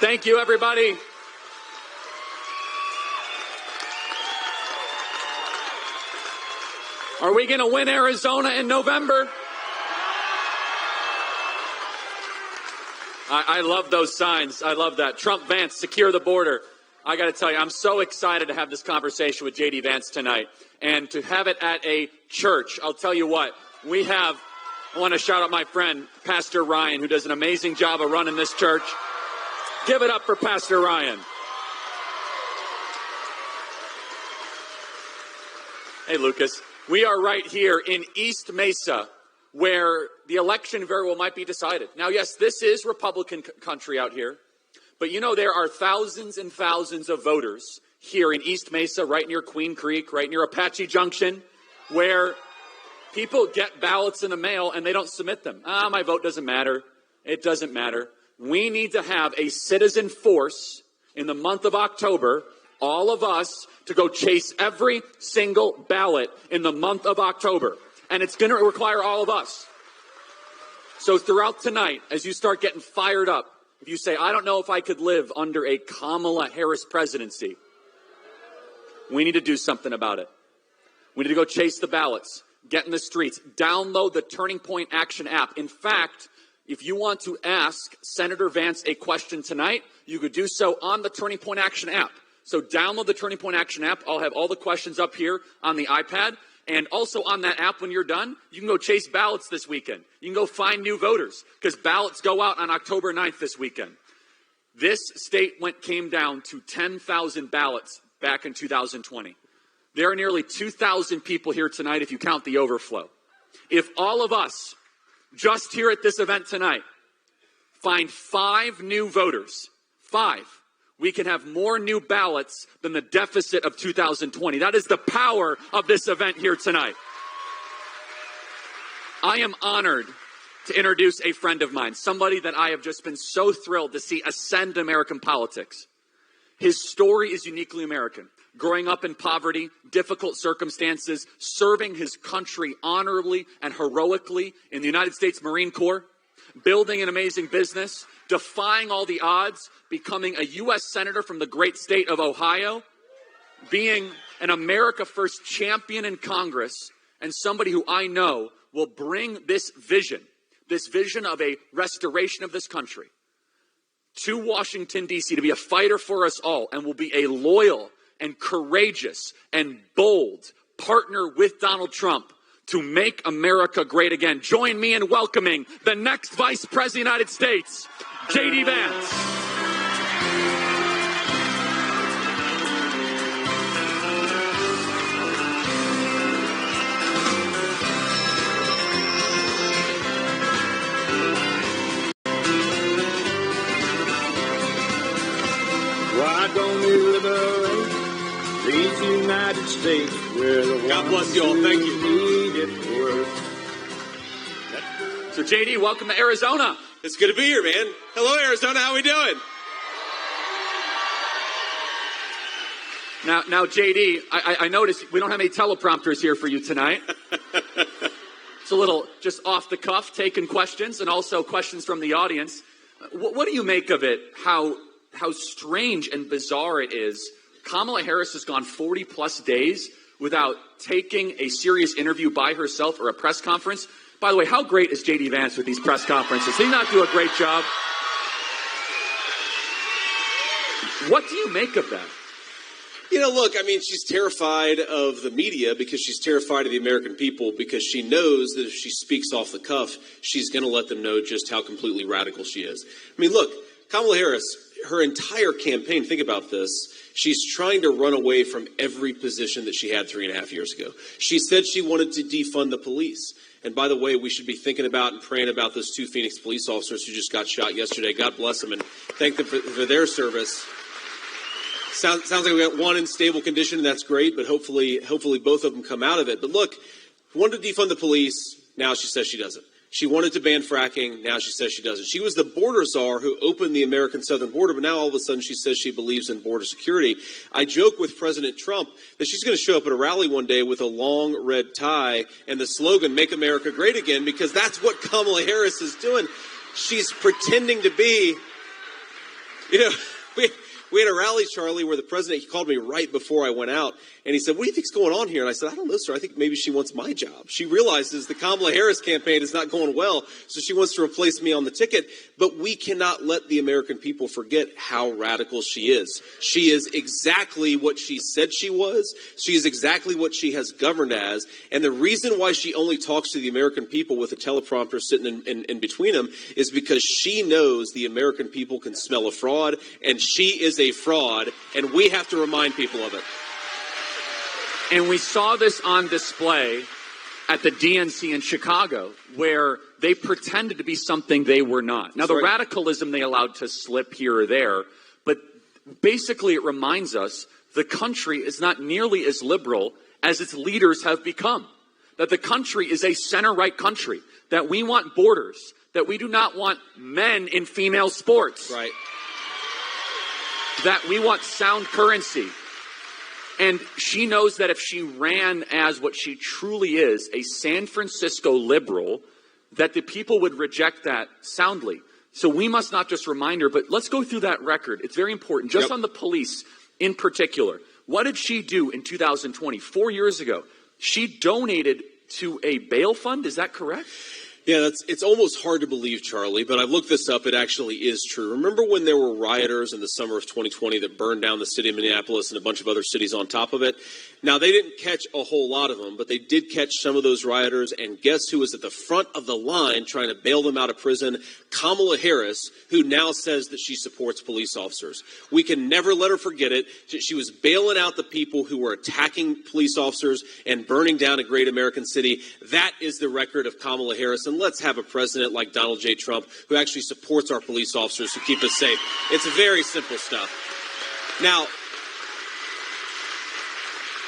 Thank you, everybody. Are we going to win Arizona in November? I love those signs. I love that. Trump, Vance, secure the border. I got to tell you, I'm so excited to have this conversation with J.D. Vance tonight and to have it at a church. I'll tell you what, I want to shout out my friend, Pastor Ryan, who does an amazing job of running this church. Give it up for Pastor Ryan. Hey, Lucas. We are right here in East Mesa, where the election very well might be decided. Now, yes, this is Republican country out here, but you know there are thousands and thousands of voters here in East Mesa, right near Queen Creek, right near Apache Junction, where people get ballots in the mail and they don't submit them. My vote doesn't matter. It doesn't matter. We need to have a citizen force in the month of October, all of us, to go chase every single ballot in the month of October. And it's going to require all of us. So throughout tonight, as you start getting fired up, if you say, I don't know if I could live under a Kamala Harris presidency, we need to do something about it. We need to go chase the ballots, get in the streets, download the Turning Point Action app. In fact, if you want to ask Senator Vance a question tonight, you could do so on the Turning Point Action app. So download the Turning Point Action app. I'll have all the questions up here on the iPad. And also on that app, when you're done, you can go chase ballots this weekend. You can go find new voters because ballots go out on October 9th this weekend. This state came down to 10,000 ballots back in 2020. There are nearly 2,000 people here tonight if you count the overflow. If all of us, just here at this event tonight, find 5 new voters, 5, we can have more new ballots than the deficit of 2020. That is the power of this event here tonight. I am honored to introduce a friend of mine, somebody that I have just been so thrilled to see ascend in American politics. His story is uniquely American. Growing up in poverty, difficult circumstances, serving his country honorably and heroically in the United States Marine Corps, building an amazing business, defying all the odds, becoming a U.S. Senator from the great state of Ohio, being an America First champion in Congress, and somebody who I know will bring this vision of a restoration of this country to Washington, D.C. to be a fighter for us all and will be a loyal and courageous and bold partner with Donald Trump to make America great again. Join me in welcoming the next Vice President of the United States, J.D. Vance. Why don't we liberate these United States where the God bless you all. Thank you. Need it worse. So, J.D., welcome to Arizona. It's good to be here, man. Hello, Arizona. How we doing? Now, J.D., I noticed we don't have any teleprompters here for you tonight. It's a little just off the cuff, taking questions and also questions from the audience. What do you make of it, how strange and bizarre it is? Kamala Harris has gone 40-plus days without taking a serious interview by herself or a press conference. By the way, how great is J.D. Vance with these press conferences? Did he not do a great job? What do you make of that? You know, look, I mean, she's terrified of the media because she's terrified of the American people because she knows that if she speaks off the cuff, she's going to let them know just how completely radical she is. I mean, look, Kamala Harris, her entire campaign, think about this, she's trying to run away from every position that she had 3.5 years ago. She said she wanted to defund the police. And by the way, we should be thinking about and praying about those 2 Phoenix police officers who just got shot yesterday. God bless them and thank them for their service. Sounds like we got one in stable condition, and that's great, but hopefully both of them come out of it. But look, wanted to defund the police, now she says she doesn't. She wanted to ban fracking, now she says she doesn't. She was the border czar who opened the American southern border, but now all of a sudden she says she believes in border security. I joke with President Trump that she's going to show up at a rally one day with a long red tie and the slogan, "Make America Great Again," because that's what Kamala Harris is doing. She's pretending to be You know, we had a rally, Charlie, where the president, he called me right before I went out, and he said, "What do you think's going on here?" And I said, "I don't know, sir. I think maybe she wants my job. She realizes the Kamala Harris campaign is not going well, so she wants to replace me on the ticket." But we cannot let the American people forget how radical she is. She is exactly what she said she was. She is exactly what she has governed as. And the reason why she only talks to the American people with a teleprompter sitting in between them is because she knows the American people can smell a fraud, and she is a fraud, and we have to remind people of it. And we saw this on display at the DNC in Chicago, where they pretended to be something they were not. Now, the radicalism they allowed to slip here or there, but basically it reminds us the country is not nearly as liberal as its leaders have become. That the country is a center-right country, that we want borders, that we do not want men in female sports. Right. That we want sound currency. And she knows that if she ran as what she truly is, a San Francisco liberal, that the people would reject that soundly. So we must not just remind her, but let's go through that record. It's very important. Just on the police in particular. What did she do in 2020, 4 years ago? She donated to a bail fund. Is that correct? Yeah, it's almost hard to believe, Charlie, but I've looked this up. It actually is true. Remember when there were rioters in the summer of 2020 that burned down the city of Minneapolis and a bunch of other cities on top of it? Now, they didn't catch a whole lot of them, but they did catch some of those rioters, and guess who was at the front of the line trying to bail them out of prison? Kamala Harris, who now says that she supports police officers. We can never let her forget it. She was bailing out the people who were attacking police officers and burning down a great American city. That is the record of Kamala Harris. And let's have a president like Donald J. Trump who actually supports our police officers who keep us safe. It's very simple stuff. Now,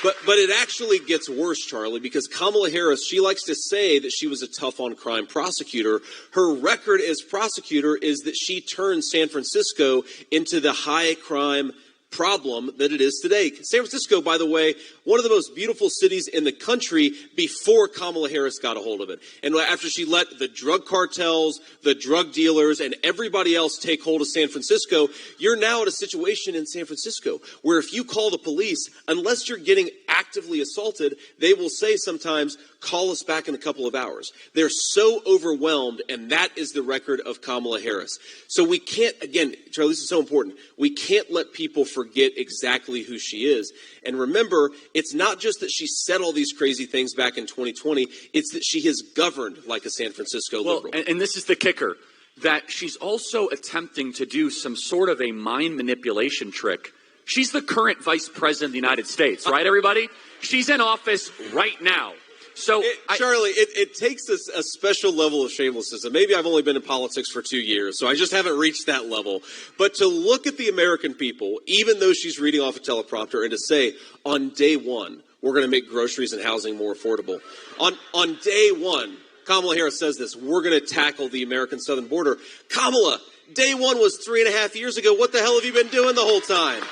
but it actually gets worse, Charlie, because Kamala Harris, she likes to say that she was a tough-on-crime prosecutor. Her record as prosecutor is that she turned San Francisco into the high-crime problem that it is today. San Francisco, by the way, one of the most beautiful cities in the country before Kamala Harris got a hold of it. And after she let the drug cartels, the drug dealers, and everybody else take hold of San Francisco, you're now at a situation in San Francisco where if you call the police, unless you're getting actively assaulted, they will say sometimes, call us back in a couple of hours. They're so overwhelmed, and that is the record of Kamala Harris. So we can't, again, Charlie, this is so important, we can't let people forget exactly who she is. And remember, it's not just that she said all these crazy things back in 2020, it's that she has governed like a San Francisco liberal. And this is the kicker, that she's also attempting to do some sort of a mind manipulation trick. She's the current vice president of the United States, right, everybody? She's in office right now. So, Charlie, it takes a special level of shamelessness. And maybe I've only been in politics for 2 years, so I just haven't reached that level. But to look at the American people, even though she's reading off a teleprompter, and to say, on day one, we're going to make groceries and housing more affordable. On day one, Kamala Harris says this, we're going to tackle the American southern border. Kamala, day one was 3.5 years ago. What the hell have you been doing the whole time?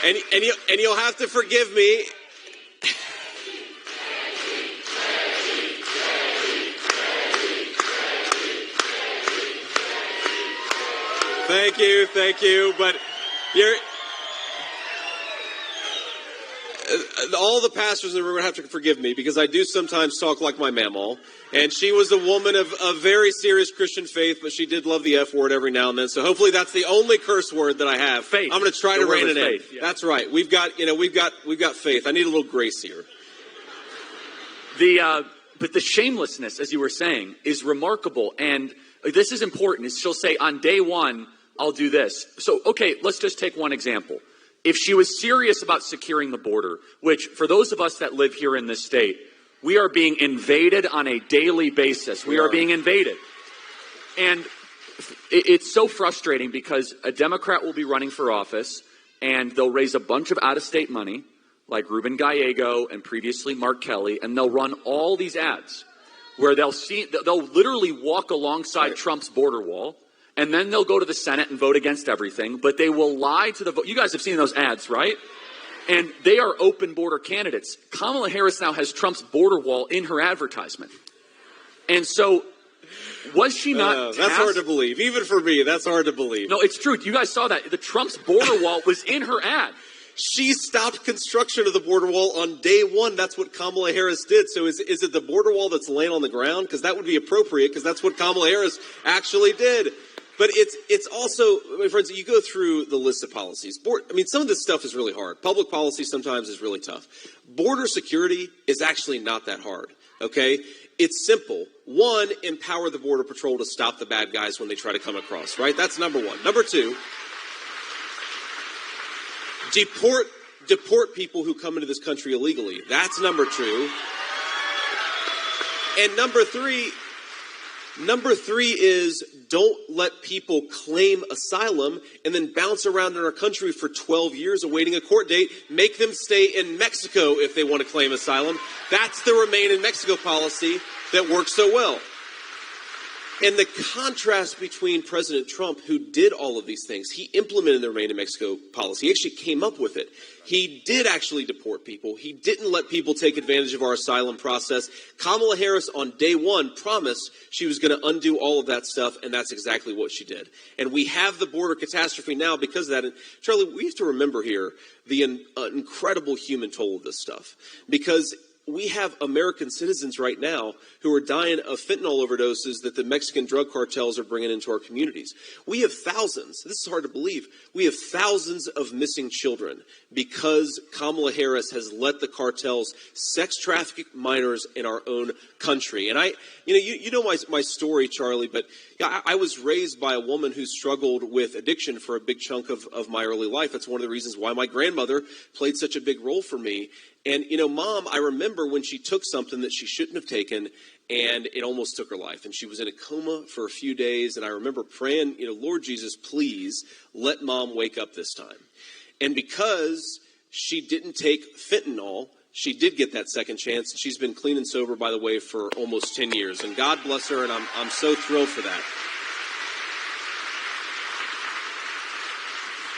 And you'll have to forgive me. Thank you. But all the pastors in the room would have to forgive me because I do sometimes talk like my mamaw. And she was a woman of very serious Christian faith, but she did love the F word every now and then. So hopefully that's the only curse word that I have. Faith. I'm going to try to rein it in. Faith, yeah. That's right. We've got faith. I need a little grace here. But the shamelessness, as you were saying, is remarkable. And this is important. Is she'll say, on day one, I'll do this. So, okay, let's just take one example. If she was serious about securing the border, which for those of us that live here in this state, we are being invaded on a daily basis. We are being invaded. And it's so frustrating because a Democrat will be running for office and they'll raise a bunch of out-of-state money, like Ruben Gallego and previously Mark Kelly, and they'll run all these ads where they'll literally walk alongside Trump's border wall, and then they'll go to the Senate and vote against everything, but they will lie to the vote. You guys have seen those ads, right? And they are open border candidates. Kamala Harris now has Trump's border wall in her advertisement. And so was she not that's hard to believe. Even for me, that's hard to believe. No, it's true. You guys saw that. The Trump's border wall was in her ad. She stopped construction of the border wall on day one. That's what Kamala Harris did. So is it the border wall that's laying on the ground? Because that would be appropriate, because that's what Kamala Harris actually did. But it's also, my friends, you go through the list of policies. Some of this stuff is really hard. Public policy sometimes is really tough. Border security is actually not that hard, okay? It's simple. One, empower the Border Patrol to stop the bad guys when they try to come across, right? That's number one. Number two, deport people who come into this country illegally. That's number two. And number three is don't let people claim asylum and then bounce around in our country for 12 years awaiting a court date. Make them stay in Mexico if they want to claim asylum. That's the Remain in Mexico policy that works so well. And the contrast between President Trump, who did all of these things, he implemented the Remain in Mexico policy. He actually came up with it. He did actually deport people. He didn't let people take advantage of our asylum process. Kamala Harris on day one promised she was going to undo all of that stuff, and that's exactly what she did. And we have the border catastrophe now because of that. And Charlie, we have to remember here the incredible human toll of this stuff, because we have American citizens right now who are dying of fentanyl overdoses that the Mexican drug cartels are bringing into our communities. We have thousands, this is hard to believe, we have thousands of missing children because Kamala Harris has let the cartels sex traffic minors in our own country. And you know my story, Charlie, but I was raised by a woman who struggled with addiction for a big chunk of my early life. That's one of the reasons why my grandmother played such a big role for me. And, Mom, I remember when she took something that she shouldn't have taken, and it almost took her life. And she was in a coma for a few days. And I remember praying, Lord Jesus, please let Mom wake up this time. And because she didn't take fentanyl, she did get that second chance. She's been clean and sober, by the way, for almost 10 years. And God bless her, and I'm so thrilled for that.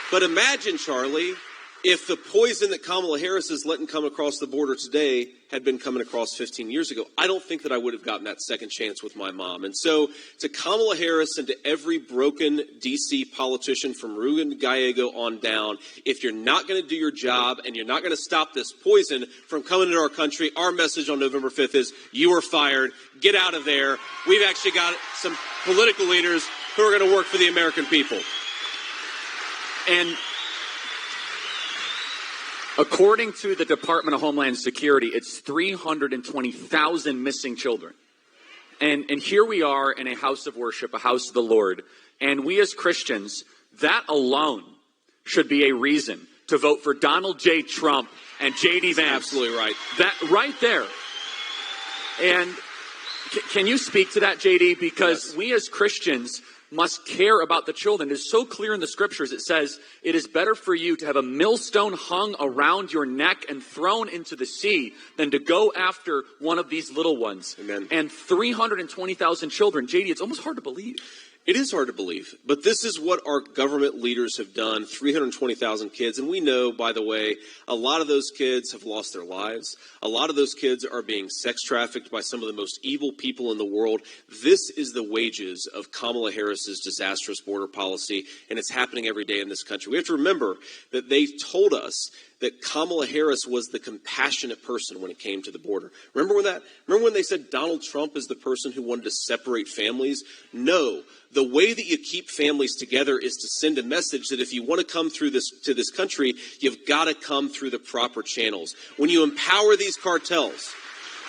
But imagine, Charlie, if the poison that Kamala Harris is letting come across the border today had been coming across 15 years ago, I don't think that I would have gotten that second chance with my mom. And so to Kamala Harris and to every broken D.C. politician from Ruben Gallego on down, if you're not going to do your job and you're not going to stop this poison from coming into our country, our message on November 5th is you are fired. Get out of there. We've actually got some political leaders who are going to work for the American people. And according to the Department of Homeland Security, it's 320,000 missing children. And here we are in a house of worship, a house of the Lord. And we as Christians, that alone should be a reason to vote for Donald J. Trump and J.D. Vance. Absolutely right. That right there. And can you speak to that, J.D.? Because yes, we as Christians must care about the children. It's so clear in the scriptures. It says, it is better for you to have a millstone hung around your neck and thrown into the sea than to go after one of these little ones. Amen. And 320,000 children. JD, it's almost hard to believe. It is hard to believe, but this is what our government leaders have done, 320,000 kids. And we know, by the way, a lot of those kids have lost their lives. A lot of those kids are being sex trafficked by some of the most evil people in the world. This is the wages of Kamala Harris's disastrous border policy, and it's happening every day in this country. We have to remember that they told us that Kamala Harris was the compassionate person when it came to the border. Remember when they said Donald Trump is the person who wanted to separate families? No. The way that you keep families together is to send a message that if you want to come through to this country, you've got to come through the proper channels. When you empower these cartels,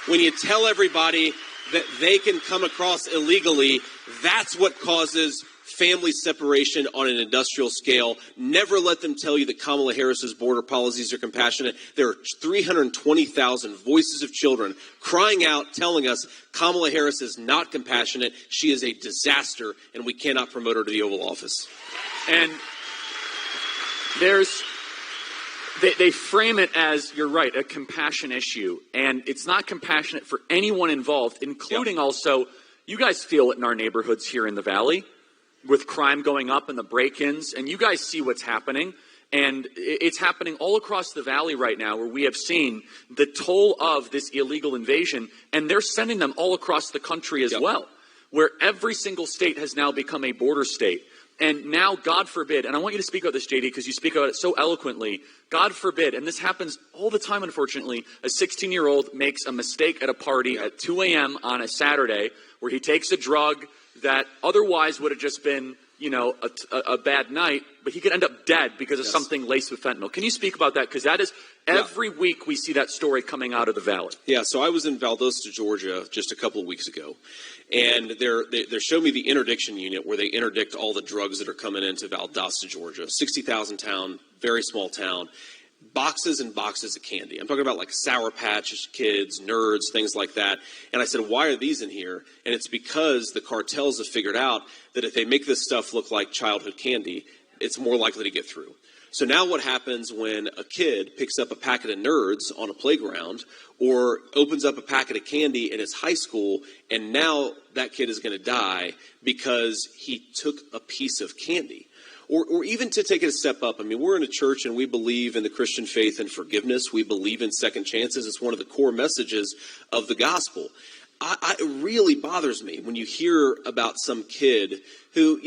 when you tell everybody that they can come across illegally, that's what causes family separation on an industrial scale. Never let them tell you that Kamala Harris's border policies are compassionate. There are 320,000 voices of children crying out, telling us Kamala Harris is not compassionate. She is a disaster, and we cannot promote her to the Oval Office. And they frame it as, you're right, a compassion issue. And it's not compassionate for anyone involved, including also, you guys feel it in our neighborhoods here in the Valley, with crime going up and the break-ins, and you guys see what's happening. And it's happening all across the valley right now, where we have seen the toll of this illegal invasion, and they're sending them all across the country as well, where every single state has now become a border state. And now, God forbid, and I want you to speak about this, JD, because you speak about it so eloquently, God forbid, and this happens all the time, unfortunately, a 16-year-old makes a mistake at a party at 2 a.m. on a Saturday, where he takes a drug that otherwise would have just been, a bad night, but he could end up dead because of something laced with fentanyl. Can you speak about that? Because that is, every week we see that story coming out of the valley. Yeah, so I was in Valdosta, Georgia, just a couple of weeks ago, and they're showing me the interdiction unit where they interdict all the drugs that are coming into Valdosta, Georgia. 60,000 town, very small town. Boxes and boxes of candy. I'm talking about like Sour Patch Kids, Nerds, things like that. And I said, why are these in here? And it's because the cartels have figured out that if they make this stuff look like childhood candy, it's more likely to get through. So now what happens when a kid picks up a packet of Nerds on a playground or opens up a packet of candy in his high school, and now that kid is going to die because he took a piece of candy? Or even to take it a step up, I mean, we're in a church and we believe in the Christian faith and forgiveness. We believe in second chances. It's one of the core messages of the gospel. It really bothers me when you hear about some kid who,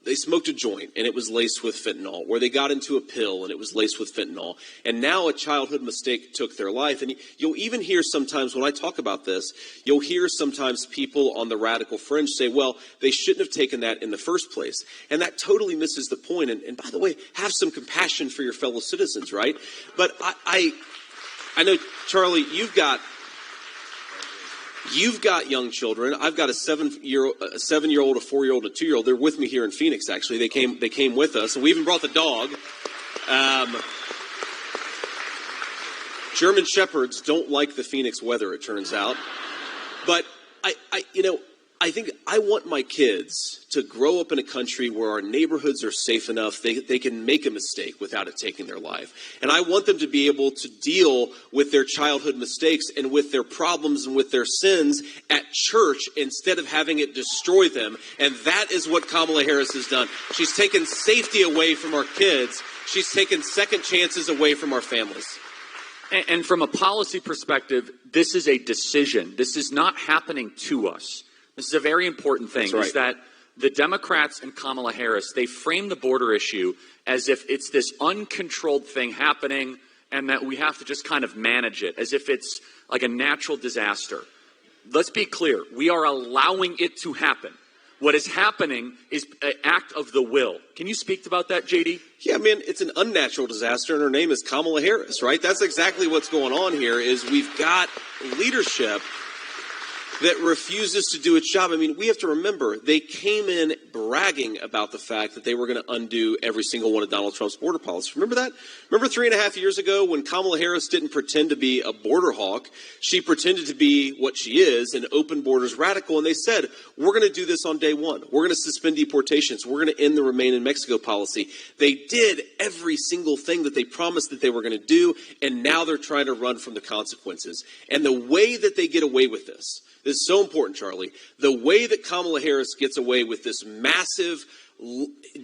they smoked a joint and it was laced with fentanyl, or they got into a pill and it was laced with fentanyl, and now a childhood mistake took their life. And you'll even hear sometimes when I talk about this, you'll hear sometimes people on the radical fringe say, well, they shouldn't have taken that in the first place. And that totally misses the point. And by the way, have some compassion for your fellow citizens, right? But I know, Charlie, you've got young children. I've got a 7-year-old, a 4-year-old, a 2-year-old. They're with me here in Phoenix, actually. They came with us, and we even brought the dog. German Shepherds don't like the Phoenix weather, it turns out. But I think I want my kids to grow up in a country where our neighborhoods are safe enough they can make a mistake without it taking their life. And I want them to be able to deal with their childhood mistakes and with their problems and with their sins at church instead of having it destroy them. And that is what Kamala Harris has done. She's taken safety away from our kids. She's taken second chances away from our families. And from a policy perspective, this is a decision. This is not happening to us. This is a very important thing, That's right. Is that the Democrats and Kamala Harris, they frame the border issue as if it's this uncontrolled thing happening and that we have to just kind of manage it, as if it's like a natural disaster. Let's be clear. We are allowing it to happen. What is happening is an act of the will. Can you speak about that, JD? Yeah, man, it's an unnatural disaster, and her name is Kamala Harris, right? That's exactly what's going on here, is we've got leadership that refuses to do its job. I mean, we have to remember, they came in bragging about the fact that they were going to undo every single one of Donald Trump's border policies. Remember that? Remember 3.5 years ago when Kamala Harris didn't pretend to be a border hawk? She pretended to be what she is, an open borders radical, and they said, we're going to do this on day one. We're going to suspend deportations. We're going to end the Remain in Mexico policy. They did every single thing that they promised that they were going to do, and now they're trying to run from the consequences. And the way that they get away with this is so important, Charlie. The way that Kamala Harris gets away with this massive,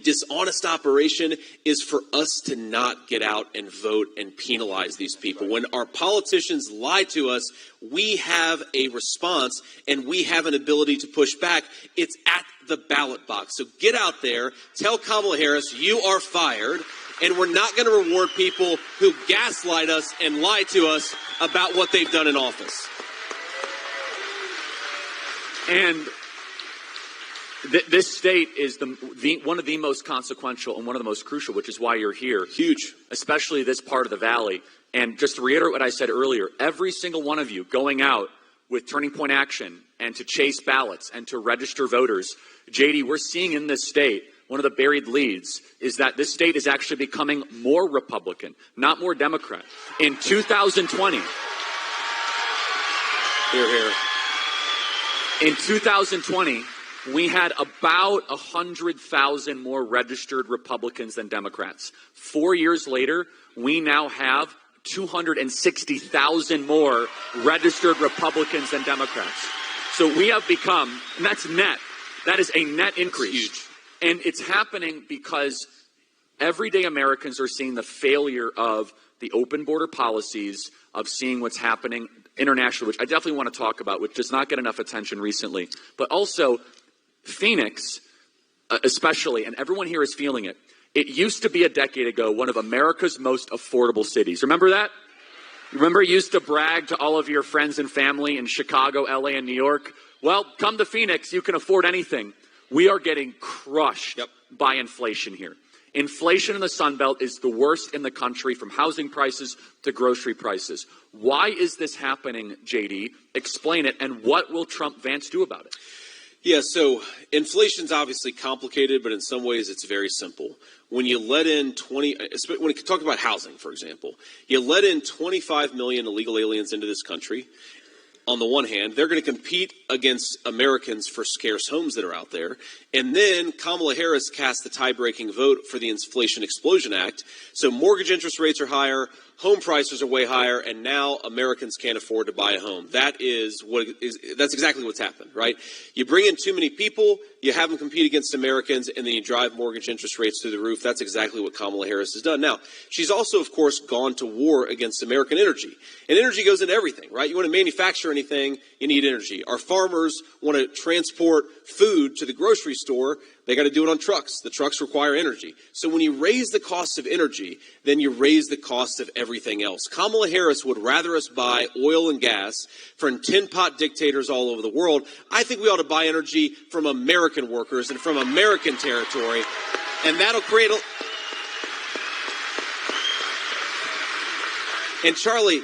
dishonest operation is for us to not get out and vote and penalize these people. When our politicians lie to us, we have a response and we have an ability to push back. It's at the ballot box. So get out there, tell Kamala Harris, you are fired, and we're not going to reward people who gaslight us and lie to us about what they've done in office. And this state is one of the most consequential and one of the most crucial, which is why you're here. Huge. Especially this part of the valley. And just to reiterate what I said earlier, every single one of you going out with Turning Point Action and to chase ballots and to register voters, JD, we're seeing in this state, one of the buried leads is that this state is actually becoming more Republican, not more Democrat. In 2020, here. In 2020, we had about 100,000 more registered Republicans than Democrats. 4 years later, we now have 260,000 more registered Republicans than Democrats. So we have become, and that's net, that is a net increase. Huge. And it's happening because everyday Americans are seeing the failure of the open border policies, of seeing what's happening internationally, which I definitely want to talk about, which does not get enough attention recently. But also, Phoenix, especially, and everyone here is feeling it. It used to be a decade ago one of America's most affordable cities. Remember that? Remember you used to brag to all of your friends and family in Chicago, LA, and New York? Well, come to Phoenix, you can afford anything. We are getting crushed by inflation here. Inflation in the Sun Belt is the worst in the country, from housing prices to grocery prices. Why is this happening, JD? Explain it, and what will Vance do about it? Yeah, so inflation's obviously complicated, but in some ways it's very simple. When you let in when you talk about housing, for example, you let in 25 million illegal aliens into this country. On the one hand, they're going to compete against Americans for scarce homes that are out there. And then Kamala Harris cast the tie-breaking vote for the Inflation Explosion Act. So mortgage interest rates are higher, home prices are way higher, and now Americans can't afford to buy a home. That's exactly what's happened, right? You bring in too many people, you have them compete against Americans, and then you drive mortgage interest rates through the roof. That's exactly what Kamala Harris has done. Now, she's also, of course, gone to war against American energy. And energy goes into everything, right? You want to manufacture anything, you need energy. Our farmers want to transport food to the grocery store. They got to do it on trucks. The trucks require energy. So when you raise the cost of energy, then you raise the cost of everything else. Kamala Harris would rather us buy oil and gas from tin-pot dictators all over the world. I think we ought to buy energy from American workers and from American territory, and that'll create a... And Charlie,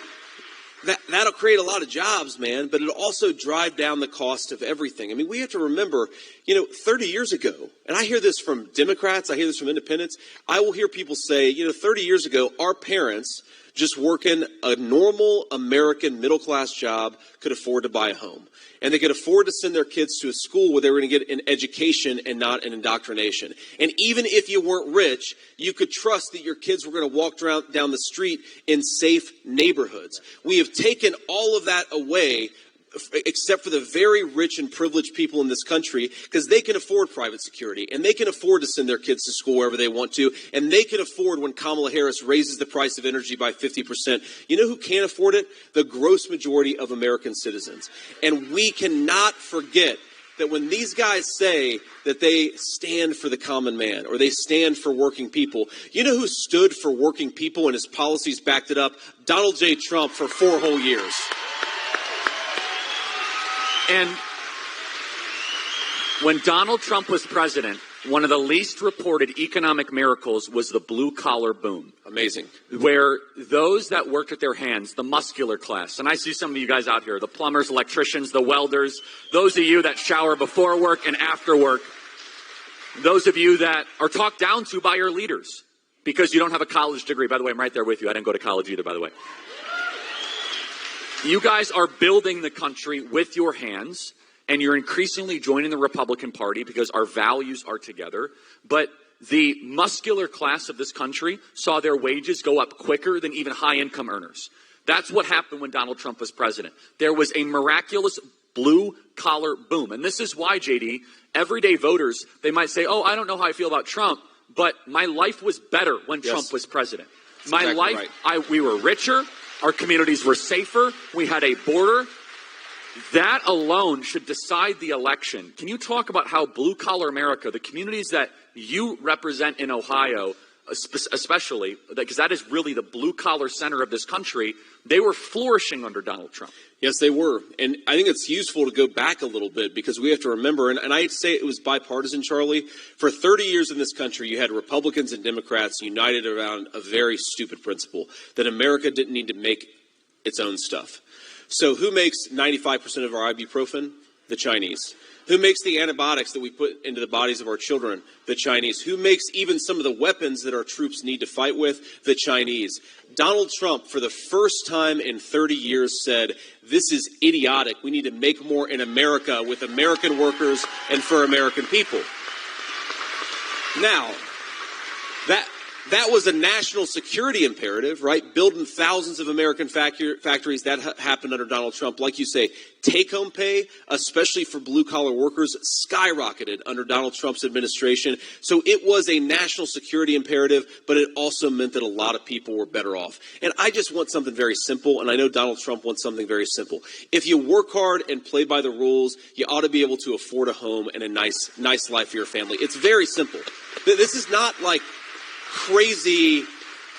that'll create a lot of jobs, man, but it'll also drive down the cost of everything. I mean, we have to remember, 30 years ago, and I hear this from Democrats, I hear this from independents, I will hear people say, 30 years ago, our parents, just working a normal American middle-class job, could afford to buy a home. And they could afford to send their kids to a school where they were going to get an education and not an indoctrination. And even if you weren't rich, you could trust that your kids were going to walk down the street in safe neighborhoods. We have taken all of that away, except for the very rich and privileged people in this country, because they can afford private security, and they can afford to send their kids to school wherever they want to, and they can afford when Kamala Harris raises the price of energy by 50%. You know who can't afford it? The gross majority of American citizens. And we cannot forget that when these guys say that they stand for the common man or they stand for working people, you know who stood for working people and his policies backed it up? Donald J. Trump for 4 whole years. And when Donald Trump was president, one of the least reported economic miracles was the blue-collar boom. Amazing. Where those that worked with their hands, the muscular class, and I see some of you guys out here, the plumbers, electricians, the welders, those of you that shower before work and after work, those of you that are talked down to by your leaders because you don't have a college degree. By the way, I'm right there with you. I didn't go to college either, by the way. You guys are building the country with your hands, and you're increasingly joining the Republican Party because our values are together. But the muscular class of this country saw their wages go up quicker than even high-income earners. That's what happened when Donald Trump was president. There was a miraculous blue-collar boom. And this is why, JD, everyday voters, they might say, oh, I don't know how I feel about Trump, but my life was better when Trump was president. My life, we were richer. Our communities were safer. We had a border. That alone should decide the election. Can you talk about how blue-collar America, the communities that you represent in Ohio, especially, because that is really the blue-collar center of this country, they were flourishing under Donald Trump? Yes, they were. And I think it's useful to go back a little bit because we have to remember, and I say it was bipartisan, Charlie. For 30 years in this country, you had Republicans and Democrats united around a very stupid principle that America didn't need to make its own stuff. So who makes 95% of our ibuprofen? The Chinese. Who makes the antibiotics that we put into the bodies of our children? The Chinese. Who makes even some of the weapons that our troops need to fight with? The Chinese. Donald Trump, for the first time in 30 years, said, this is idiotic. We need to make more in America with American workers and for American people. Now, That was a national security imperative, right? Building thousands of American factories. That happened under Donald Trump. Like you say, take-home pay, especially for blue-collar workers, skyrocketed under Donald Trump's administration. So it was a national security imperative, but it also meant that a lot of people were better off. And I just want something very simple, and I know Donald Trump wants something very simple. If you work hard and play by the rules, you ought to be able to afford a home and a nice life for your family. It's very simple. This is not like crazy,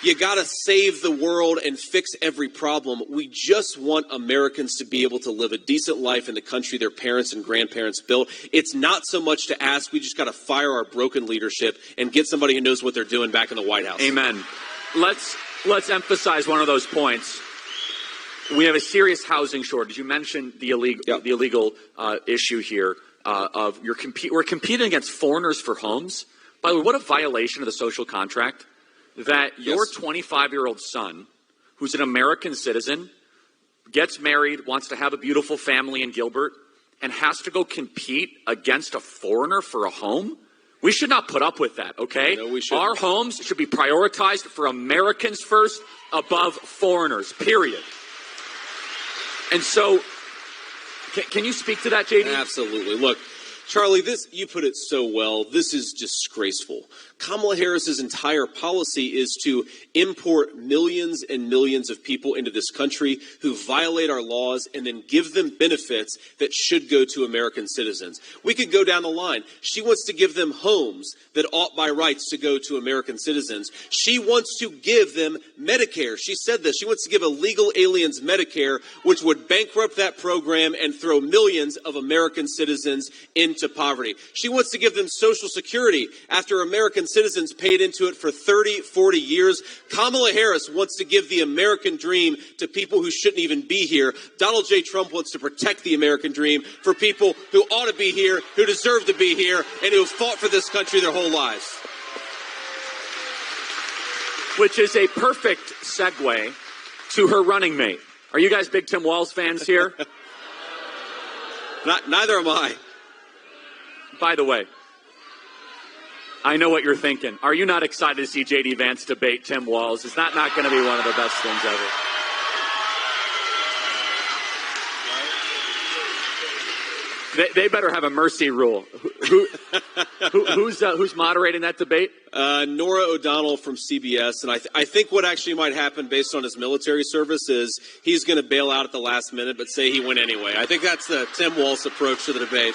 you got to save the world and fix every problem. We just want Americans to be able to live a decent life in the country their parents and grandparents built. It's not so much to ask. We just got to fire our broken leadership and get somebody who knows what they're doing back in the White House. Amen. Let's emphasize one of those points. We have a serious housing shortage. You mentioned the illegal issue here of we're competing against foreigners for homes. By the way, what a violation of the social contract that your 25-year-old son, who's an American citizen, gets married, wants to have a beautiful family in Gilbert, and has to go compete against a foreigner for a home? We should not put up with that, okay? No, we shouldn't. Our homes should be prioritized for Americans first above foreigners, period. And so, can you speak to that, JD? Absolutely. Look, Charlie, you put it so well. This is disgraceful. Kamala Harris's entire policy is to import millions and millions of people into this country who violate our laws and then give them benefits that should go to American citizens. We could go down the line. She wants to give them homes that ought by rights to go to American citizens. She wants to give them Medicare. She said this. She wants to give illegal aliens Medicare, which would bankrupt that program and throw millions of American citizens into poverty. She wants to give them Social Security after American citizens paid into it for 30, 40 years. Kamala Harris wants to give the American dream to people who shouldn't even be here. Donald J. Trump wants to protect the American dream for people who ought to be here, who deserve to be here, and who have fought for this country their whole lives. Which is a perfect segue to her running mate. Are you guys big Tim Walz fans here? Neither am I. By the way, I know what you're thinking. Are you not excited to see J.D. Vance debate Tim Walz? Is that not going to be one of the best things ever? They better have a mercy rule. Who's moderating that debate? Nora O'Donnell from CBS. And I think what actually might happen based on his military service is he's going to bail out at the last minute but say he went anyway. I think that's the Tim Walz approach to the debate.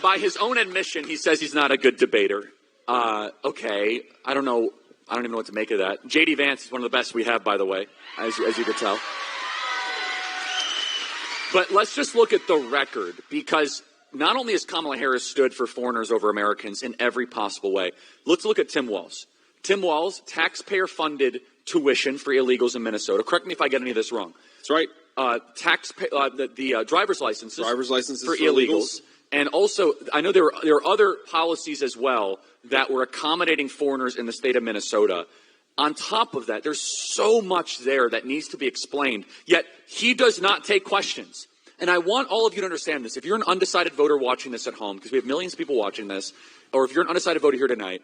By his own admission, he says he's not a good debater. Okay, I don't know. I don't even know what to make of that. J.D. Vance is one of the best we have, by the way, as you could tell. But let's just look at the record, because not only has Kamala Harris stood for foreigners over Americans in every possible way. Let's look at Tim Walz. Tim Walz, taxpayer-funded tuition for illegals in Minnesota. Correct me if I get any of this wrong. That's right. The driver's licenses. Driver's licenses for illegals. And also, I know there are other policies as well that were accommodating foreigners in the state of Minnesota. On top of that, there's so much there that needs to be explained, yet he does not take questions. And I want all of you to understand this. If you're an undecided voter watching this at home, because we have millions of people watching this, or if you're an undecided voter here tonight,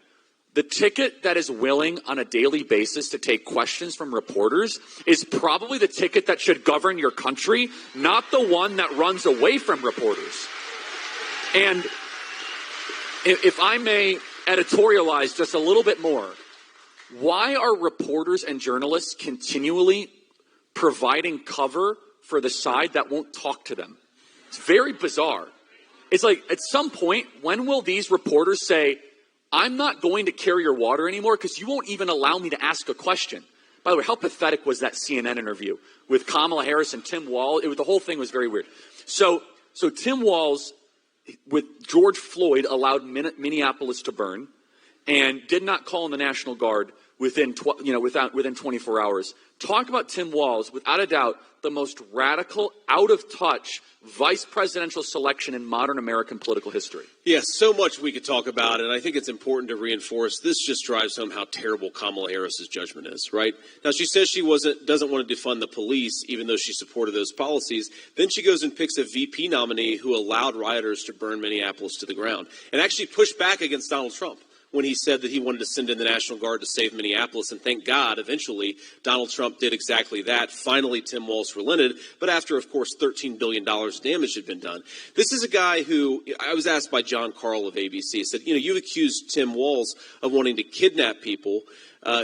the ticket that is willing on a daily basis to take questions from reporters is probably the ticket that should govern your country, not the one that runs away from reporters. And if I may editorialize just a little bit more, why are reporters and journalists continually providing cover for the side that won't talk to them? It's very bizarre. It's like, at some point, when will these reporters say, I'm not going to carry your water anymore because you won't even allow me to ask a question? By the way, how pathetic was that CNN interview with Kamala Harris and Tim Walz? The whole thing was very weird. So Tim Walz, with George Floyd, allowed Minneapolis to burn. and did not call in the National Guard within 24 hours. Talk about Tim Walz, without a doubt, the most radical, out-of-touch vice presidential selection in modern American political history. Yes, so much we could talk about, and I think it's important to reinforce this just drives home how terrible Kamala Harris's judgment is, right? Now, she says she doesn't want to defund the police, even though she supported those policies. Then she goes and picks a VP nominee who allowed rioters to burn Minneapolis to the ground and actually pushed back against Donald Trump when he said that he wanted to send in the National Guard to save Minneapolis. And thank God, eventually, Donald Trump did exactly that. Finally, Tim Walz relented. But after, of course, $13 billion damage had been done. This is a guy who, I was asked by John Carl of ABC, he said, you've accused Tim Walz of wanting to kidnap people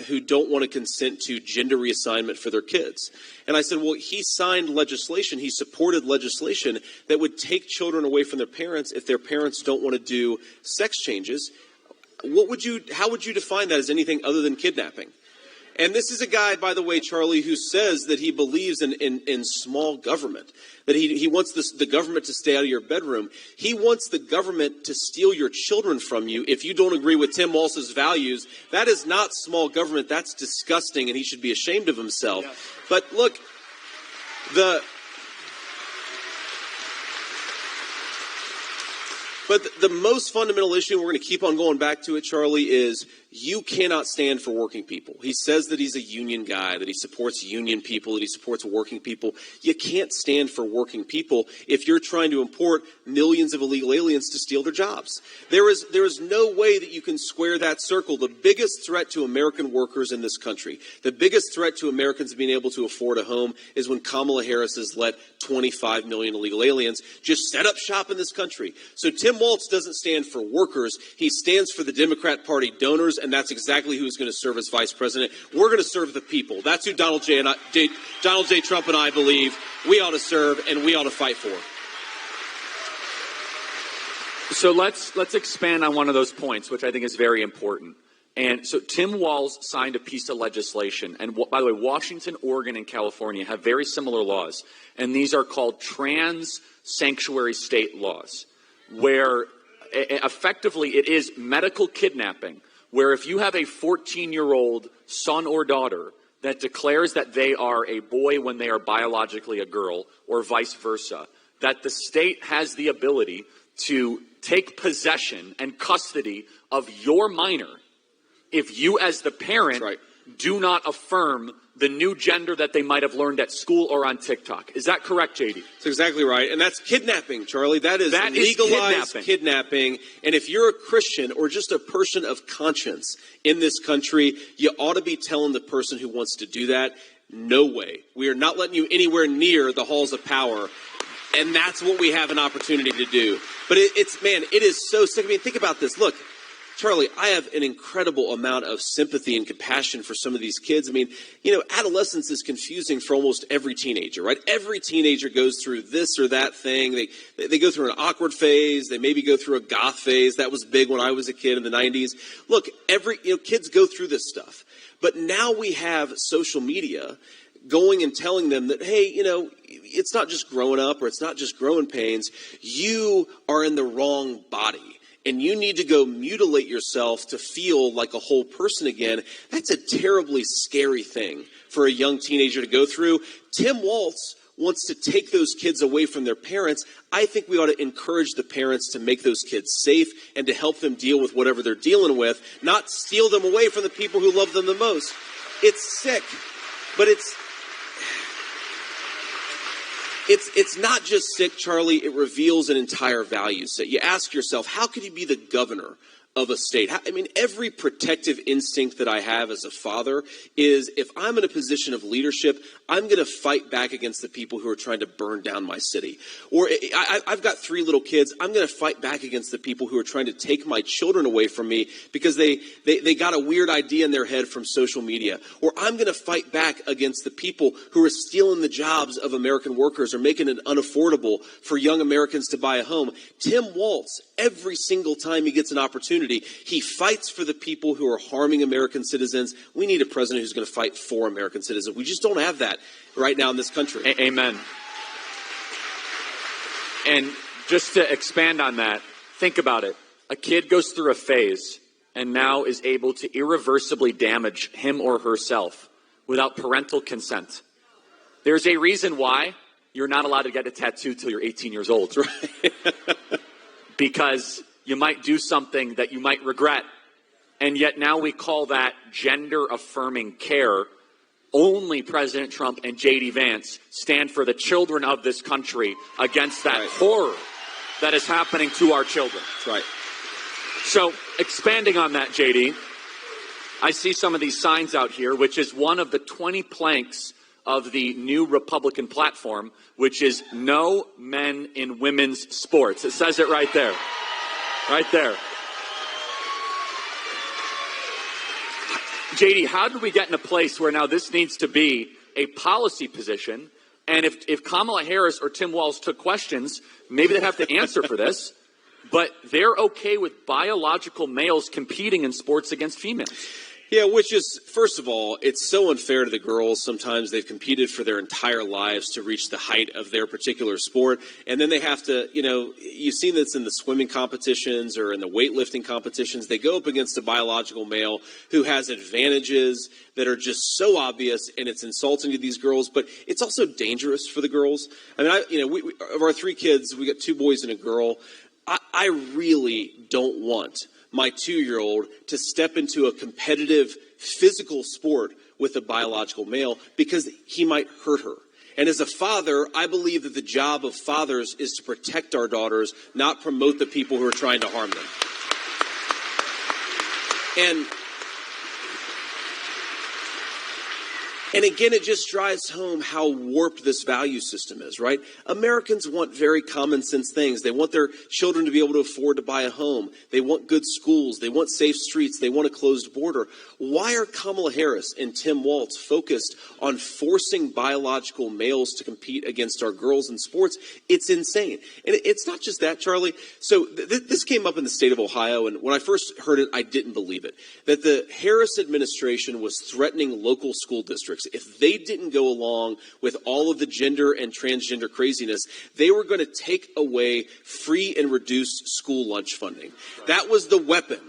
who don't want to consent to gender reassignment for their kids. And I said, well, he signed legislation, he supported legislation that would take children away from their parents if their parents don't want to do sex changes. How would you define that as anything other than kidnapping? And this is a guy, by the way, Charlie, who says that he believes in small government, that he wants the government to stay out of your bedroom. He wants the government to steal your children from you if you don't agree with Tim Walz's values. That is not small government. That's disgusting, and he should be ashamed of himself. Yeah. But look, the most fundamental issue, and we're going to keep on going back to it, Charlie, is you cannot stand for working people. He says that he's a union guy, that he supports union people, that he supports working people. You can't stand for working people if you're trying to import millions of illegal aliens to steal their jobs. There is no way that you can square that circle. The biggest threat to American workers in this country, the biggest threat to Americans being able to afford a home is when Kamala Harris has let 25 million illegal aliens just set up shop in this country. So Tim Walz doesn't stand for workers. He stands for the Democrat Party donors, and that's exactly who's going to serve as vice president. We're going to serve the people. That's who Donald J. Trump and I believe we ought to serve and we ought to fight for. So let's expand on one of those points, which I think is very important. And so Tim Walz signed a piece of legislation. And by the way, Washington, Oregon, and California have very similar laws. And these are called trans sanctuary state laws, where effectively it is medical kidnapping, where if you have a 14-year-old son or daughter that declares that they are a boy when they are biologically a girl, or vice versa, that the state has the ability to take possession and custody of your minor if you, as the parent, do not affirm the new gender that they might have learned at school or on TikTok. Is that correct, JD? That's exactly right. And that's kidnapping, Charlie. That is legalized kidnapping. And if you're a Christian or just a person of conscience in this country, you ought to be telling the person who wants to do that, no way. We are not letting you anywhere near the halls of power. And that's what we have an opportunity to do. But it is so sick. I mean, think about this. Look, Charlie, I have an incredible amount of sympathy and compassion for some of these kids. I mean, adolescence is confusing for almost every teenager, right? Every teenager goes through this or that thing. They go through an awkward phase. They maybe go through a goth phase. That was big when I was a kid in the 90s. Look, kids go through this stuff. But now we have social media going and telling them that, hey, it's not just growing up or it's not just growing pains. You are in the wrong body. And you need to go mutilate yourself to feel like a whole person again. That's a terribly scary thing for a young teenager to go through. Tim Walz wants to take those kids away from their parents. I think we ought to encourage the parents to make those kids safe and to help them deal with whatever they're dealing with, not steal them away from the people who love them the most. It's sick, but it's not just sick, Charlie. It reveals an entire value set. You ask yourself, how could you be the governor of a state? Every protective instinct that I have as a father is if I'm in a position of leadership, I'm going to fight back against the people who are trying to burn down my city. Or I've got 3 little kids. I'm going to fight back against the people who are trying to take my children away from me because they got a weird idea in their head from social media. Or I'm going to fight back against the people who are stealing the jobs of American workers or making it unaffordable for young Americans to buy a home. Tim Walz, every single time he gets an opportunity, he fights for the people who are harming American citizens. We need a president who's going to fight for American citizens. We just don't have that right now in this country. Amen. And just to expand on that, think about it. A kid goes through a phase, and now is able to irreversibly damage him or herself without parental consent. There's a reason why you're not allowed to get a tattoo till you're 18 years old. Right? Because you might do something that you might regret. And yet now we call that gender-affirming care. Only President Trump and J.D. Vance stand for the children of this country against that horror that is happening to our children. That's right. So, expanding on that, J.D., I see some of these signs out here, which is one of the 20 planks of the new Republican platform, which is no men in women's sports. It says it right there. Right there. JD, how did we get in a place where now this needs to be a policy position? And if Kamala Harris or Tim Walz took questions, maybe they'd have to answer for this. But they're okay with biological males competing in sports against females. Yeah, which is, first of all, it's so unfair to the girls. Sometimes they've competed for their entire lives to reach the height of their particular sport. And then they have to, you've seen this in the swimming competitions or in the weightlifting competitions. They go up against a biological male who has advantages that are just so obvious, and it's insulting to these girls. But it's also dangerous for the girls. I mean, we of our 3 kids, we got 2 boys and a girl. I really don't want my 2-year-old to step into a competitive physical sport with a biological male because he might hurt her. And as a father, I believe that the job of fathers is to protect our daughters, not promote the people who are trying to harm them. And again, it just drives home how warped this value system is, right? Americans want very common sense things. They want their children to be able to afford to buy a home. They want good schools. They want safe streets. They want a closed border. Why are Kamala Harris and Tim Walz focused on forcing biological males to compete against our girls in sports? It's insane. And it's not just that, Charlie. So this came up in the state of Ohio, and when I first heard it, I didn't believe it. That the Harris administration was threatening local school districts. If they didn't go along with all of the gender and transgender craziness, they were going to take away free and reduced school lunch funding. That was the weapon.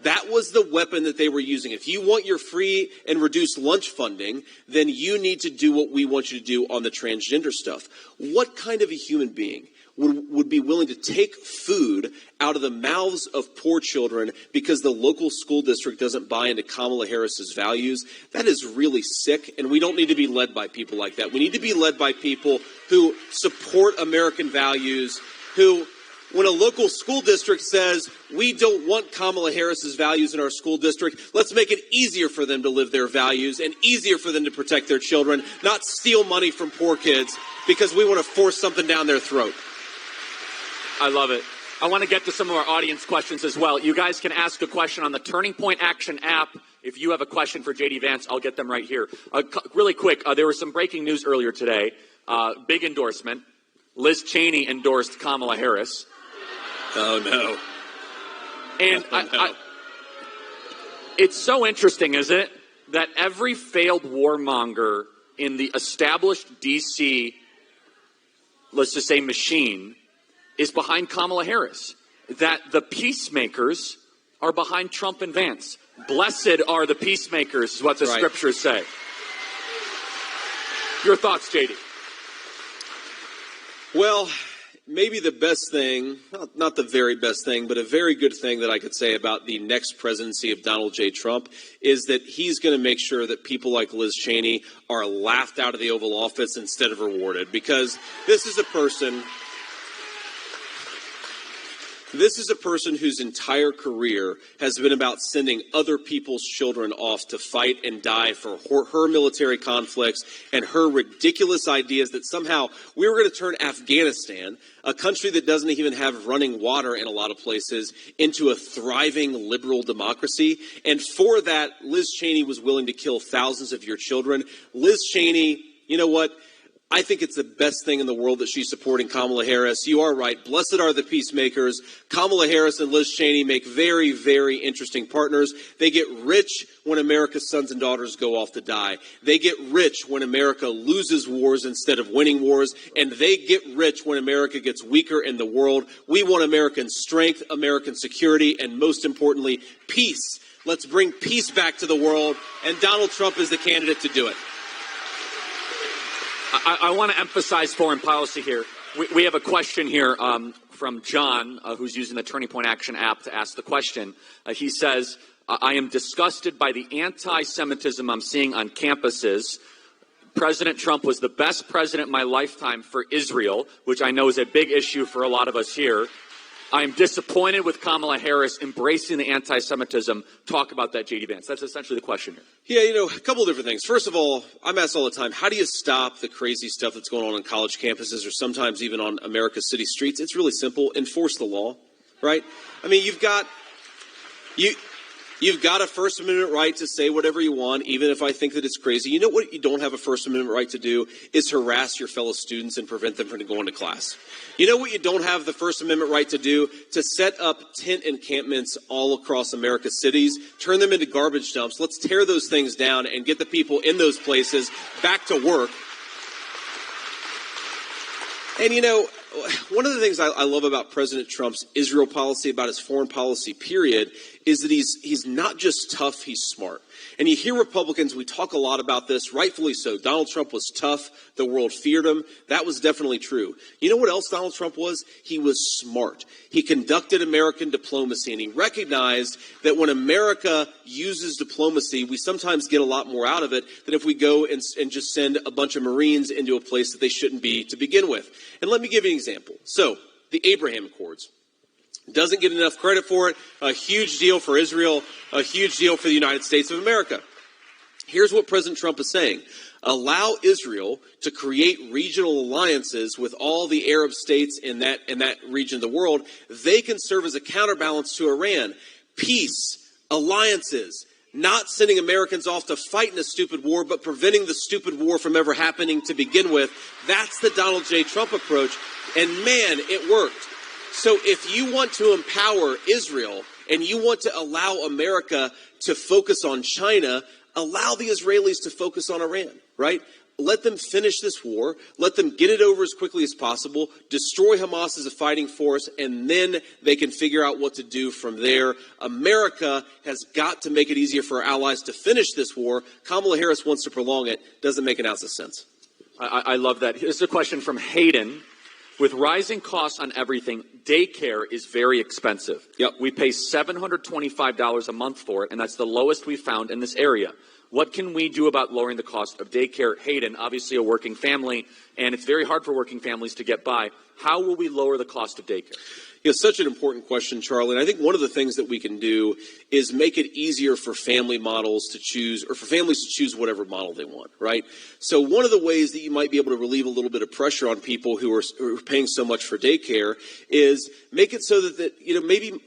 That was the weapon that they were using. If you want your free and reduced lunch funding, then you need to do what we want you to do on the transgender stuff. What kind of a human being would be willing to take food out of the mouths of poor children because the local school district doesn't buy into Kamala Harris's values? That is really sick, and we don't need to be led by people like that. We need to be led by people who support American values, who, when a local school district says, we don't want Kamala Harris's values in our school district, let's make it easier for them to live their values and easier for them to protect their children, not steal money from poor kids because we want to force something down their throat. I love it. I want to get to some of our audience questions as well. You guys can ask a question on the Turning Point Action app. If you have a question for J.D. Vance, I'll get them right here. Really quick, there was some breaking news earlier today. Big endorsement. Liz Cheney endorsed Kamala Harris. Oh, no. And it's so interesting, isn't it, that every failed warmonger in the established D.C., let's just say, machine is behind Kamala Harris, that the peacemakers are behind Trump and Vance. Blessed are the peacemakers, is what the scriptures say. Your thoughts, JD? Well, maybe the best thing, not the very best thing, but a very good thing that I could say about the next presidency of Donald J. Trump is that he's going to make sure that people like Liz Cheney are laughed out of the Oval Office instead of rewarded, because this is a person whose entire career has been about sending other people's children off to fight and die for her military conflicts and her ridiculous ideas that somehow we were going to turn Afghanistan, a country that doesn't even have running water in a lot of places, into a thriving liberal democracy. And for that, Liz Cheney was willing to kill thousands of your children. Liz Cheney, you know what? I think it's the best thing in the world that she's supporting Kamala Harris. You are right. Blessed are the peacemakers. Kamala Harris and Liz Cheney make very, very interesting partners. They get rich when America's sons and daughters go off to die. They get rich when America loses wars instead of winning wars. And they get rich when America gets weaker in the world. We want American strength, American security, and most importantly, peace. Let's bring peace back to the world. And Donald Trump is the candidate to do it. I want to emphasize foreign policy here. We have a question here from John, who's using the Turning Point Action app to ask the question. He says, I am disgusted by the anti-Semitism I'm seeing on campuses. President Trump was the best president in my lifetime for Israel, which I know is a big issue for a lot of us here. I am disappointed with Kamala Harris embracing the anti-Semitism. Talk about that, J.D. Vance. That's essentially the question here. Yeah, a couple of different things. First of all, I'm asked all the time, how do you stop the crazy stuff that's going on college campuses or sometimes even on America's city streets? It's really simple. Enforce the law, right? I mean, you've got a First Amendment right to say whatever you want, even if I think that it's crazy. You know what you don't have a First Amendment right to do is harass your fellow students and prevent them from going to class. You know what you don't have the First Amendment right to do? To set up tent encampments all across America's cities, turn them into garbage dumps. Let's tear those things down and get the people in those places back to work. And one of the things I love about President Trump's Israel policy, about his foreign policy, period, is that he's not just tough, he's smart. And you hear Republicans, we talk a lot about this, rightfully so. Donald Trump was tough. The world feared him. That was definitely true. You know what else Donald Trump was? He was smart. He conducted American diplomacy, and he recognized that when America uses diplomacy, we sometimes get a lot more out of it than if we go and just send a bunch of Marines into a place that they shouldn't be to begin with. And let me give you an example. So, the Abraham Accords. Doesn't get enough credit for it. A huge deal for Israel, a huge deal for the United States of America. Here's what President Trump is saying. Allow Israel to create regional alliances with all the Arab states in that region of the world. They can serve as a counterbalance to Iran. Peace, alliances, not sending Americans off to fight in a stupid war, but preventing the stupid war from ever happening to begin with. That's the Donald J. Trump approach. And man, it worked. So if you want to empower Israel and you want to allow America to focus on China, allow the Israelis to focus on Iran, right? Let them finish this war. Let them get it over as quickly as possible. Destroy Hamas as a fighting force, and then they can figure out what to do from there. America has got to make it easier for our allies to finish this war. Kamala Harris wants to prolong it. Doesn't make an ounce of sense. I love that. Here's a question from Hayden. With rising costs on everything, daycare is very expensive. Yep. We pay $725 a month for it, and that's the lowest we've found in this area. What can we do about lowering the cost of daycare? Hayden, obviously a working family, and it's very hard for working families to get by. How will we lower the cost of daycare? Such an important question, Charlie. And I think one of the things that we can do is make it easier for family models to choose, or for families to choose whatever model they want, right? So one of the ways that you might be able to relieve a little bit of pressure on people who are paying so much for daycare is make it so that maybe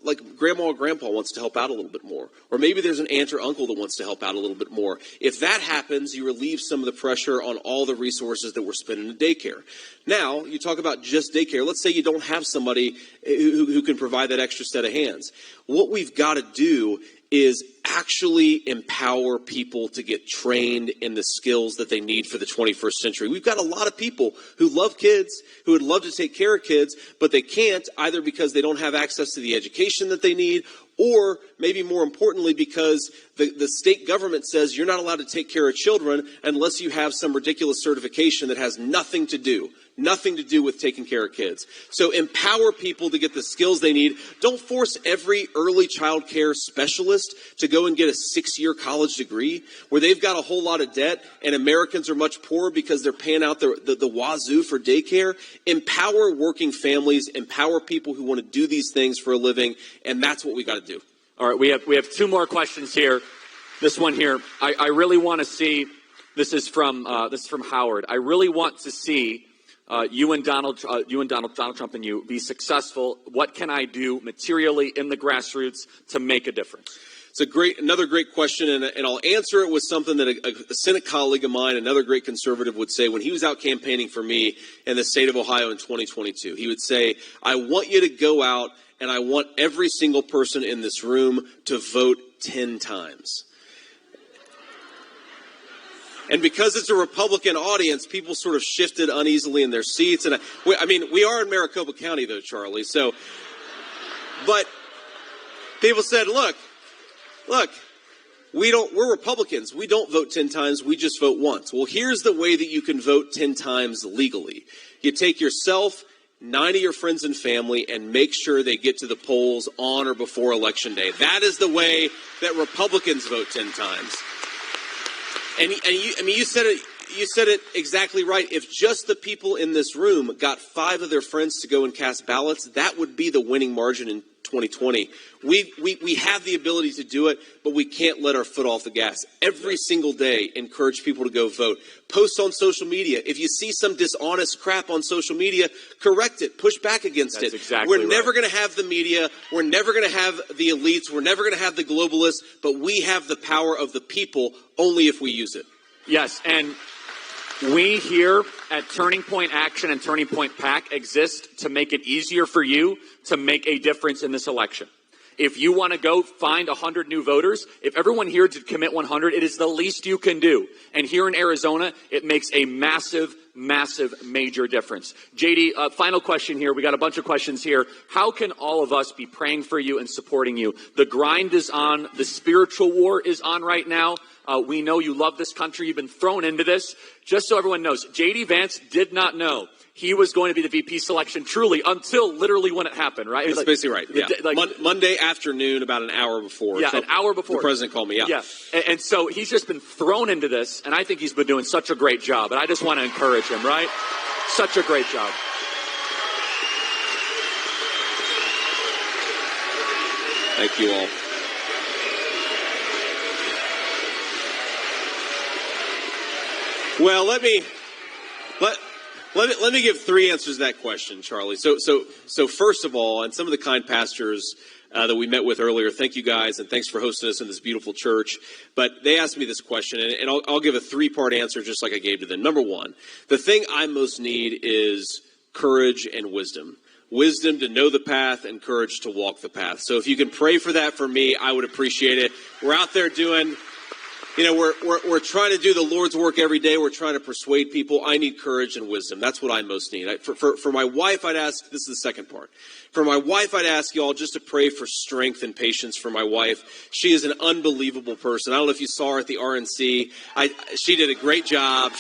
like grandma or grandpa wants to help out a little bit more. Or maybe there's an aunt or uncle that wants to help out a little bit more. If that happens, you relieve some of the pressure on all the resources that we're spending in daycare. Now, you talk about just daycare. Let's say you don't have somebody who can provide that extra set of hands. What we've got to do is actually empower people to get trained in the skills that they need for the 21st century. We've got a lot of people who love kids, who would love to take care of kids, but they can't, either because they don't have access to the education that they need, or maybe more importantly, because the state government says you're not allowed to take care of children unless you have some ridiculous certification that has nothing to do with taking care of kids. So empower people to get the skills they need. Don't force every early child care specialist to go and get a 6-year college degree where they've got a whole lot of debt and Americans are much poorer because they're paying out the wazoo for daycare. Empower working families, empower people who want to do these things for a living, and that's what we got to do. All right, we have two more questions here. This one here, I really want to see. This is from Howard. I really want to see Donald Trump and you be successful. What can I do materially in the grassroots to make a difference? another great question, and I'll answer it with something that a Senate colleague of mine, another great conservative, would say when he was out campaigning for me in the state of Ohio in 2022. He would say, "I want you to go out, and I want every single person in this room to vote 10 times." And because it's a Republican audience, people sort of shifted uneasily in their seats. And we are in Maricopa County, though, Charlie. So, but people said, look, we're Republicans. We don't vote 10 times. We just vote once. Well, here's the way that you can vote 10 times legally. You take yourself, 9 of your friends and family, and make sure they get to the polls on or before Election Day. That is the way that Republicans vote 10 times. And you said it exactly right. If just the people in this room got 5 of their friends to go and cast ballots, that would be the winning margin in 2020. We have the ability to do it, but we can't let our foot off the gas. Every single day, encourage people to go vote. Post on social media. If you see some dishonest crap on social media, correct it. Push back against it. That's exactly We're never going to have the media. We're never going to have the elites. We're never going to have the globalists. But we have the power of the people only if we use it. Yes, and we here at Turning Point Action and Turning Point PAC exist to make it easier for you to make a difference in this election. If you want to go find 100 new voters, if everyone here did commit 100, it is the least you can do. And here in Arizona, it makes a massive, major difference. JD, final question here. We got a bunch of questions here. How can all of us be praying for you and supporting you? The grind is on. The spiritual war is on right now. We know you love this country. You've been thrown into this. Just so everyone knows, JD Vance did not know he was going to be the VP selection truly until literally when it happened, right? That's basically right. Yeah. Monday afternoon, about an hour before. Yeah, so an hour before. The president called me, yeah. Yeah. And so he's just been thrown into this, and I think he's been doing such a great job. And I just want to encourage him, right? Such a great job. Thank you all. Well, let me give 3 answers to that question, Charlie. So first of all, and some of the kind pastors that we met with earlier, thank you guys, and thanks for hosting us in this beautiful church. But they asked me this question, and I'll give a 3-part answer just like I gave to them. Number 1, the thing I most need is courage and wisdom. Wisdom to know the path and courage to walk the path. So if you can pray for that for me, I would appreciate it. We're out there doing... we're trying to do the Lord's work every day. We're trying to persuade people. I need courage and wisdom. That's what I most need. For my wife, I'd ask, this is the second part. For my wife, I'd ask you all just to pray for strength and patience for my wife. She is an unbelievable person. I don't know if you saw her at the RNC. She did a great job.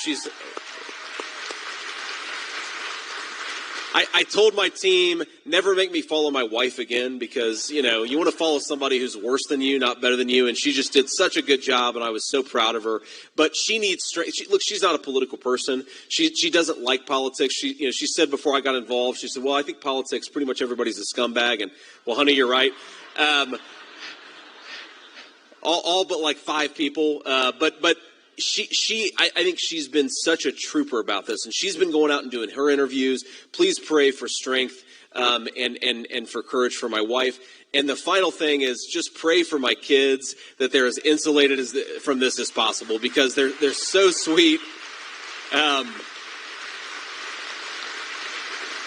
I told my team, never make me follow my wife again because, you want to follow somebody who's worse than you, not better than you. And she just did such a good job, and I was so proud of her. But she needs strength. Look, she's not a political person. She doesn't like politics. She said before I got involved, she said, well, I think politics, pretty much everybody's a scumbag. And, well, honey, you're right. All but like 5 people. But I think she's been such a trooper about this, and she's been going out and doing her interviews. Please pray for strength and for courage for my wife. And the final thing is just pray for my kids that they're as insulated from this as possible because they're so sweet.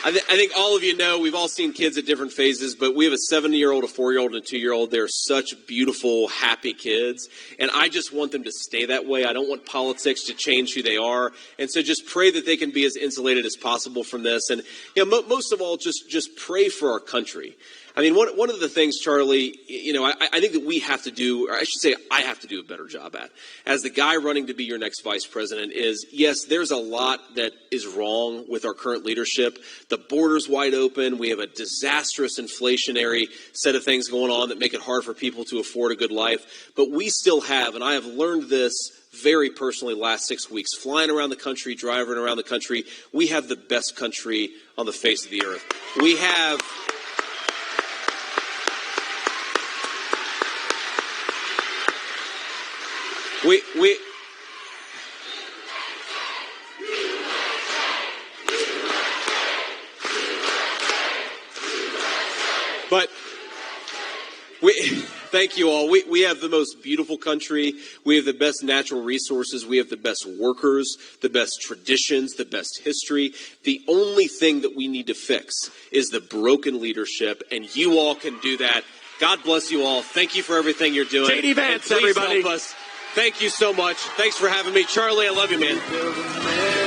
I think all of you know, we've all seen kids at different phases, but we have a 7-year-old, a 4-year-old, and a 2-year-old. They're such beautiful, happy kids, and I just want them to stay that way. I don't want politics to change who they are, and so just pray that they can be as insulated as possible from this. And most of all, just pray for our country. I mean, one of the things, Charlie, I think that we have to do, or I should say I have to do a better job at, as the guy running to be your next vice president is, yes, there's a lot that is wrong with our current leadership. The border's wide open. We have a disastrous inflationary set of things going on that make it hard for people to afford a good life. But we still have, and I have learned this very personally the last 6 weeks, flying around the country, driving around the country, we have the best country on the face of the earth. We have... Thank you all. We have the most beautiful country. We have the best natural resources. We have the best workers, the best traditions, the best history. The only thing that we need to fix is the broken leadership, and you all can do that. God bless you all. Thank you for everything you're doing. JD Vance, and please everybody. help us. Thank you so much. Thanks for having me. Charlie, I love you, man.